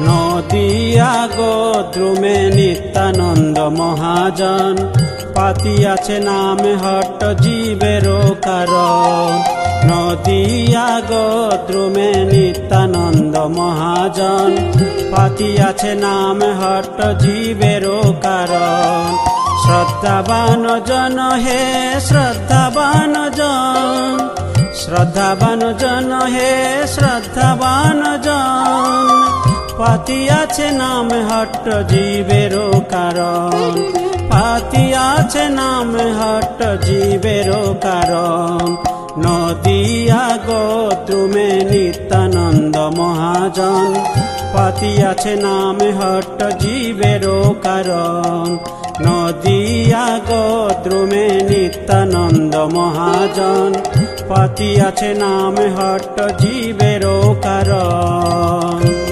নদিয়া গোদ্রুমে নিত্যানন্দ মহাজন, পাতিয়াছে নামে হট্ট জীবেরও কারণ। নদিয়া গোদ্রুমে নিত্যানন্দ মহাজন, পাতিয়াছে নামে হট্ট জীবেরও কারণ। শ্রদ্ধাবান জন হে শ্রদ্ধাবান জন, শ্রদ্ধাবান জন হে শ্রদ্ধাবান জন, পাতিয়াছে নামে হট্ট জীবেরও কারণ। পাতিয়াছে নামে হট্ট জীবেরও কারণ। নদিয়া গোদ্রুমে নিত্যানন্দ মহাজন, পাতিয়াছে নামে হট্ট জীবেরও কারণ। নদিয়া গোদ্রুমে নিত্যানন্দ মহাজন, পাতিয়াছে নামে হট্ট জীবেরও কারণ।